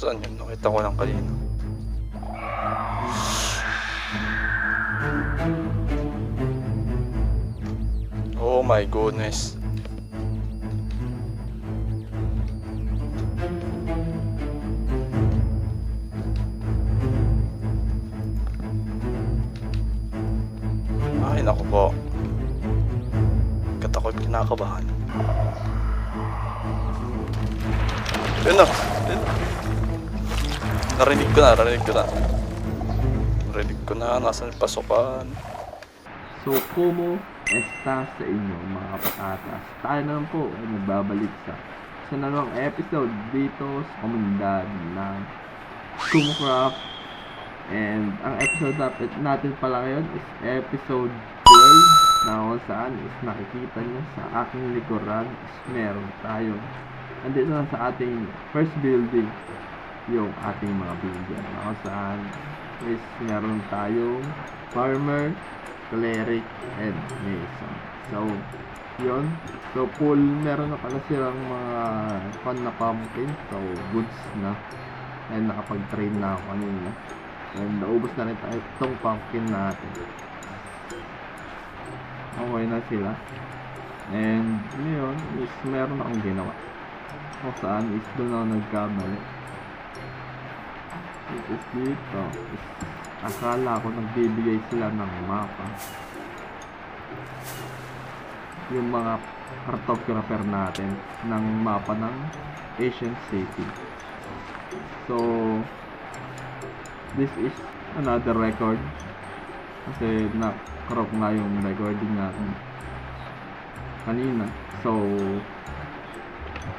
Saan yun? Nakita ko lang kanina. Oh my goodness. Ay, naku po. Katakot, kinakabahan. Yun na. Yun. Narinig ko na. Nasaan yung pasukan? So, Kumo está sa inyo mga patatas. Tayo naman po ay nagbabalik sa nanong episode dito sa komunidad ng Kumo Craft. And ang episode natin pala ngayon is episode 12 na kung saan is nakikita nyo sa aking likuran is meron tayong andito na sa ating first building yung ating mga building na kung saan is meron tayong farmer, cleric, and mason. So, yun. So, full, meron na pala silang mga fun na pumpkin. So, goods na. And nakapag-train na ako kanina. And naubos na rin tayo itong pumpkin natin. Okay na sila. And, yun, is meron akong ginawa. Kung saan is doon ako nagkamali. It is dito. Akala ko nagbibigay sila ng mapa. Yung mga cartographer natin ng mapa ng Asian City. So, this is another record. Kasi na-crop nga yung recording natin kanina. So,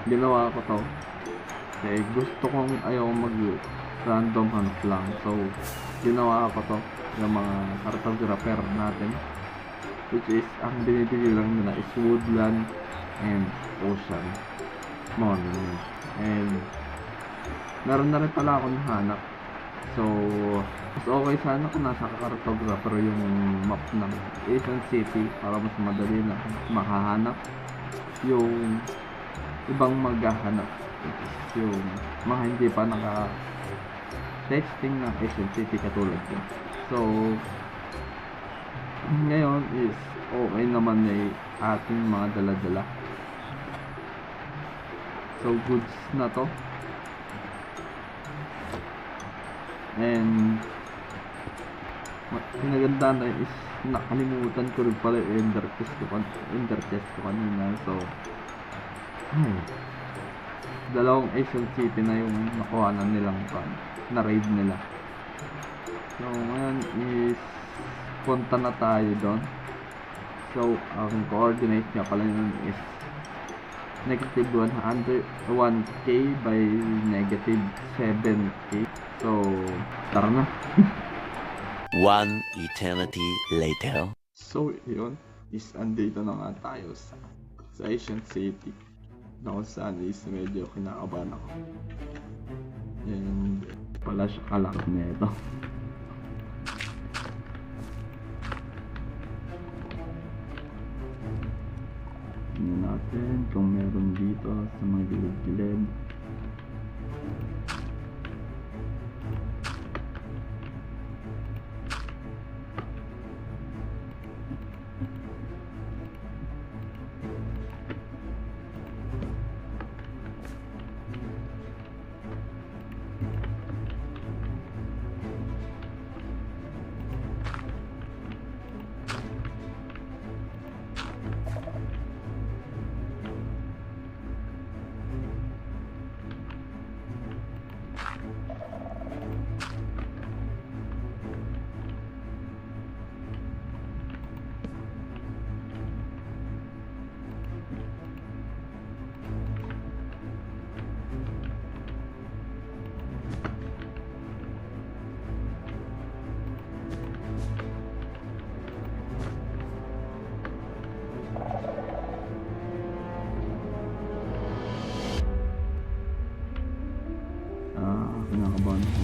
ginawa ko to. Kasi gusto kong ayaw mag-random hanap lang. So, ginawa ko to yung mga cartographer natin, which is ang binibigay lang nila is woodland and ocean monument. And meron na rin pala akong nahanap. So mas okay sana kung nasa cartographer yung map ng Asian City para mas madali na makahanap yung ibang maghahanap, yung mga hindi pa texting ng Asian City katulad ko. So, ngayon is okay naman na ating mga dala-dala. So, goods na to. And, pinaganda na is nakalimutan ko rin pala yung ender chest ko kanina. So, dalawang Asian City na yung nakuhanan nilang na raid nila. So ngayon is punta na tayo doon. So ang coordinate niya pala yun is negative 101k by negative 7k. So tara na. One eternity later. So yun is andito na nga tayo sa Asian City na kung saan is medyo kinakabahan ako. And pala siya kalak nito. Tingnan natin kung meron dito sa mga gilid-gilid. Kinakabahan ko.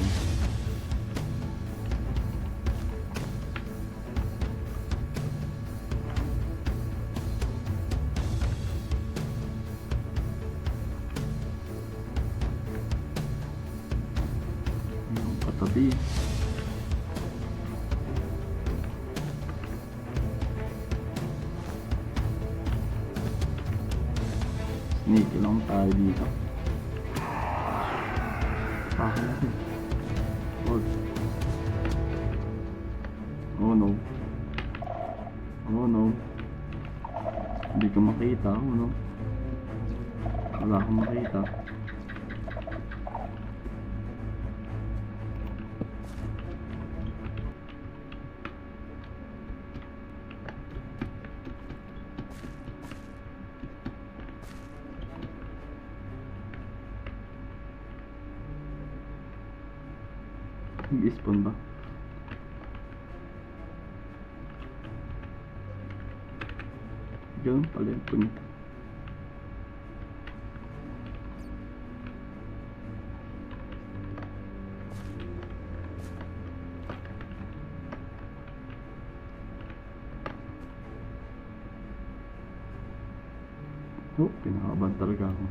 tabi. Sneaky lang tayo dito. Baka natin. Oh. Oh no. Oh no. Hindi ko makita. Oh no. Wala akong makita. Nag-spawn ba? Ganun pala yung punta. Oh, pinakaban talaga ako.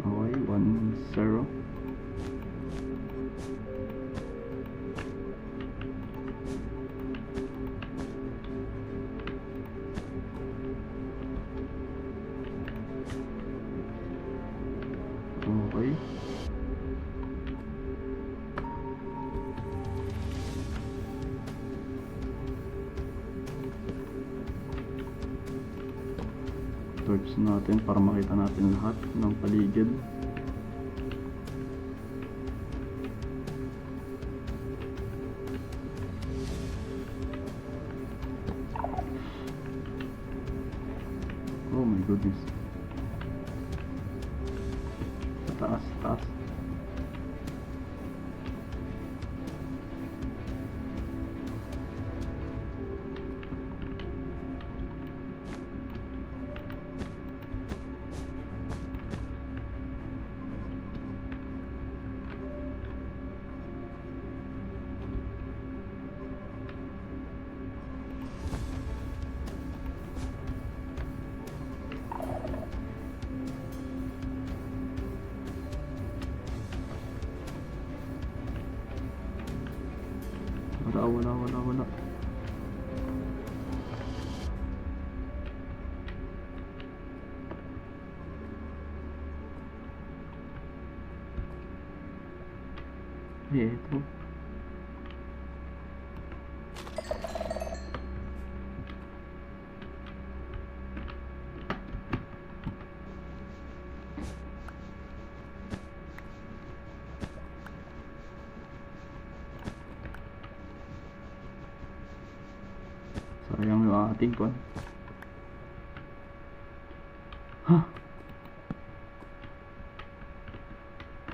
Okay, 1-0. Okay. Torch natin para makita natin lahat ng paligid. Oh my goodness. Taas, taas. Wala. Ito. Sayang yung ating kon. Huh?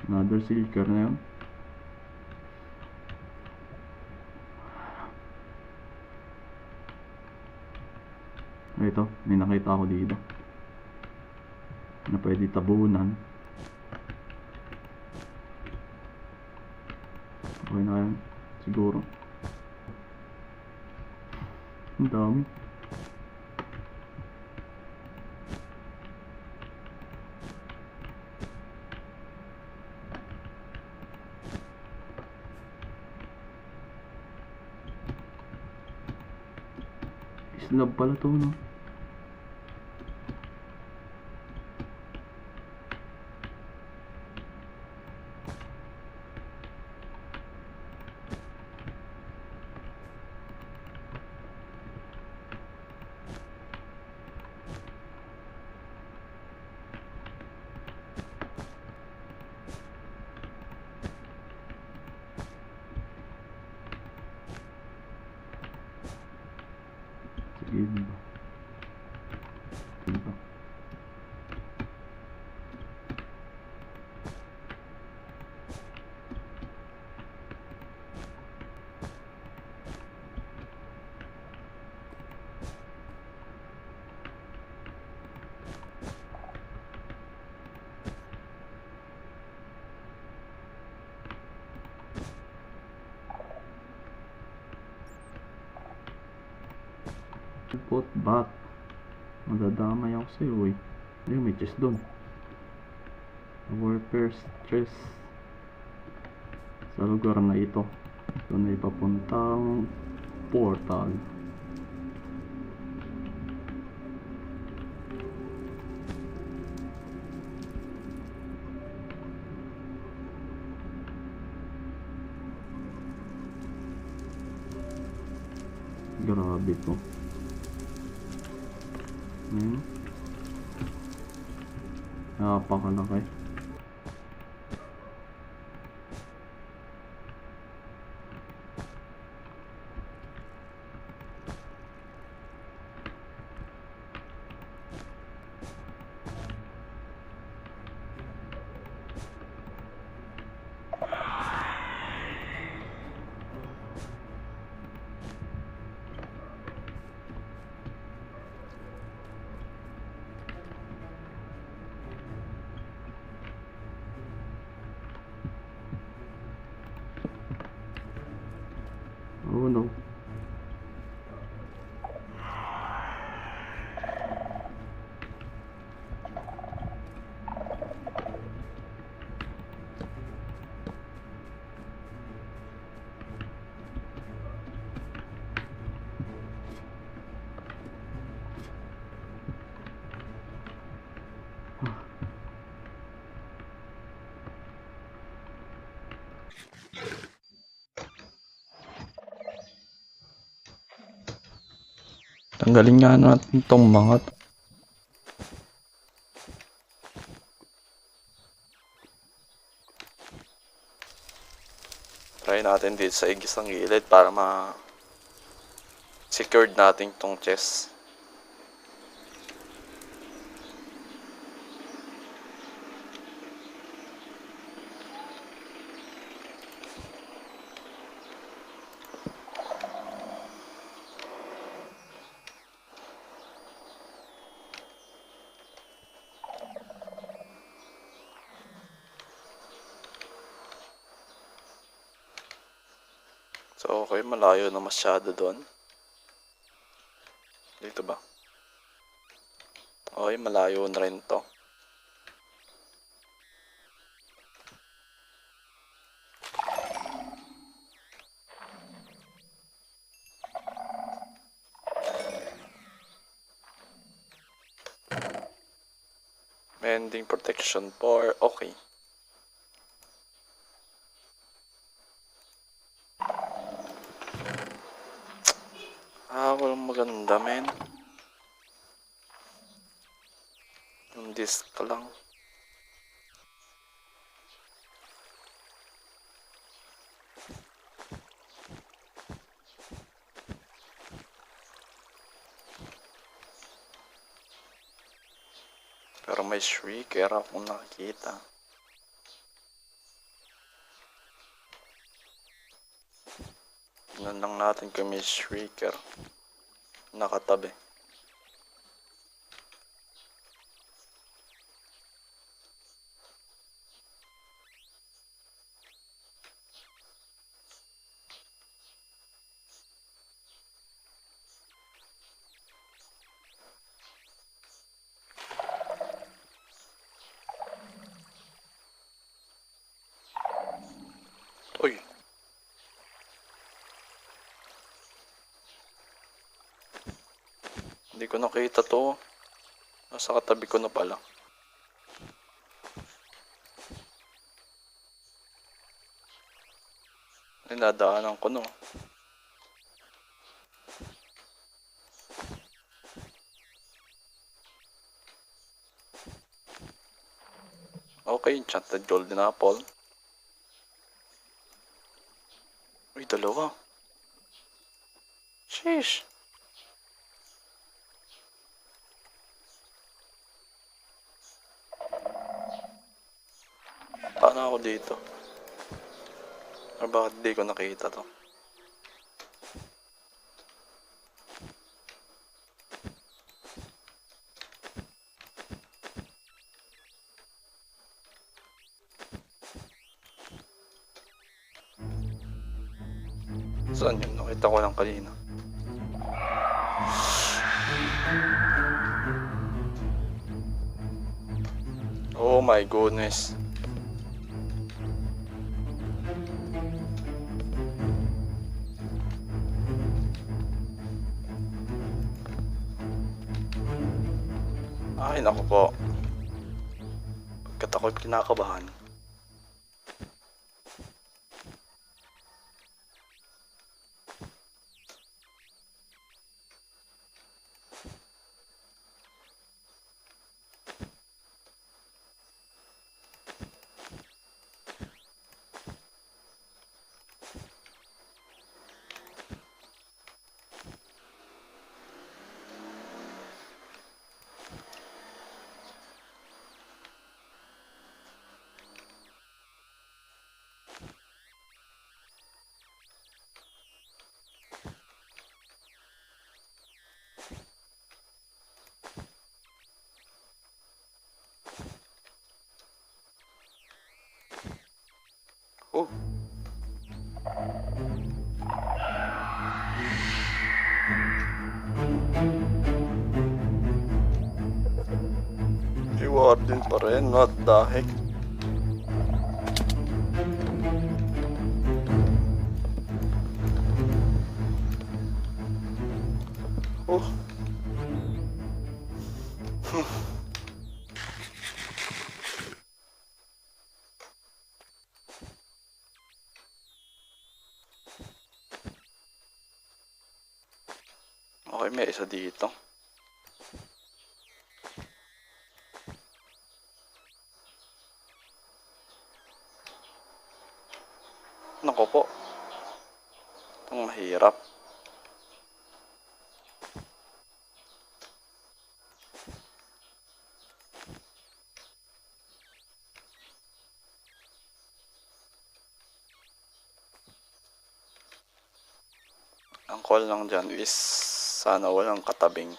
Another silker na yun. Ito, may nakita ako dito na pwede tabunan. Okay na yan, siguro. Ang dami. Slab pala to, no? Sige ba? Put back. Madadamay ako sa'yo eh. Ayun, may chest doon. Warfare stress. Sa lugar na ito. Doon ay papuntang portal. Grabe to. Napakalaki. Oh no. Tanggalin nga natin tong mga to. Try natin dito sa igis ng gilid para secured natin tong chest. So, okay, malayo na masyado doon. Dito ba? Okay, malayo na rin to. Mending protection 4, okay. Walang maganda, men. Yung disc pa lang. Pero may shrieker akong nakikita. Tignan lang natin kung may shrieker nakatabi. Uy! Hindi ko nakita to. Nasa katabi ko na pala. Nadaanan ko no. Okay, enchanted golden apple. Uy, dalawa. Sheesh. Paano ako dito? Or bakit di ko nakita to? Saan yun? Nakita ko lang kanina. Oh my goodness. Ay, naku po. Pagkatakot, kinakabahan. Oh. Reward din pa rin, what the heck? Oh. Okay, may isa dito. Nako po. Itong mahirap. Ang call lang dyan is sana walang katabing.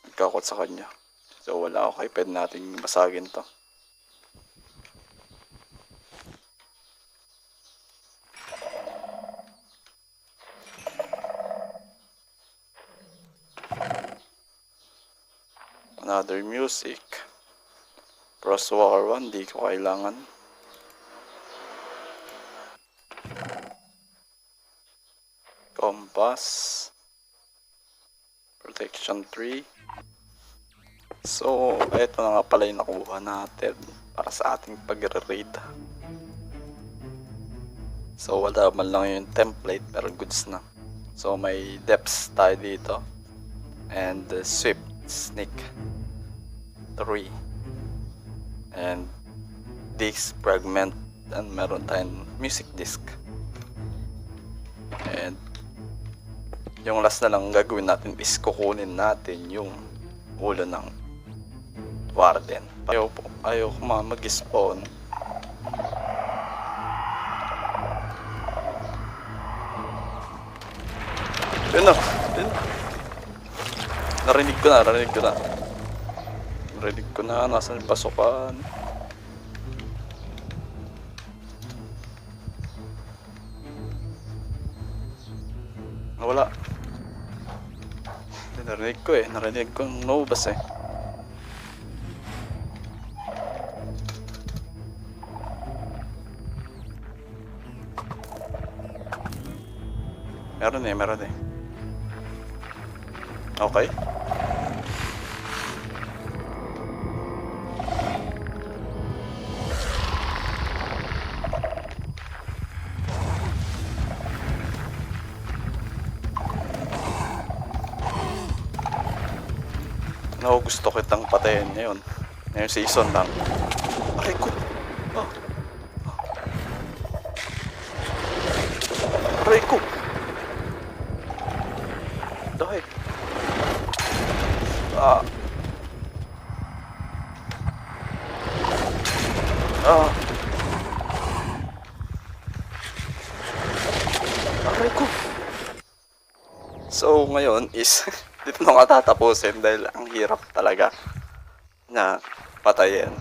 Nagkakot sa kanya. So wala ako kay pwede natin basagin to. Another music. Crosswalker 1, di ko kailangan. Compass. Protection 3. So, ito na nga pala yung nakuha natin para sa ating pag-raid. So, wala man lang yung template pero goods na. So, may depths tayo dito. And swift sneak 3. And disc fragment. And meron tayong music disc. And yung last na lang gagawin natin is kukunin natin yung ulo ng warden. Ayaw ko mag-spawn. Yun na. Narinig ko na. Nasaan yung pasukan? Nawala. Narinig ko yung nobas eh. Meron eh. Okay. No, gusto kitang patayin ngayon. Ngayong season lang. Aray ko. Aray ko. Dahil. Aray ko. So, ngayon is dito na nga tatapusin dahil ang hirap talaga na patayin.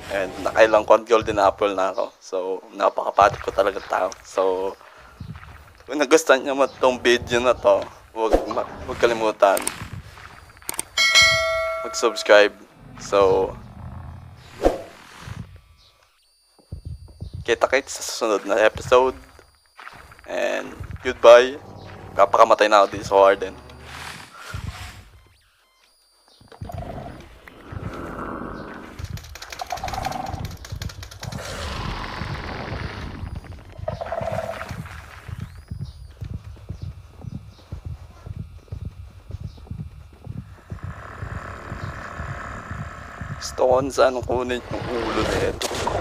And nakailang golden apple na ako. So, napakapati ko talaga tao. So, kung nagustuhan nyo mo itong video na to, huwag kalimutan mag-subscribe. So, kita-kits sa susunod na episode. And goodbye. Kapakamatay na ako dito sa Warden. Gusto ko kung saan kunin yung ulo na ito.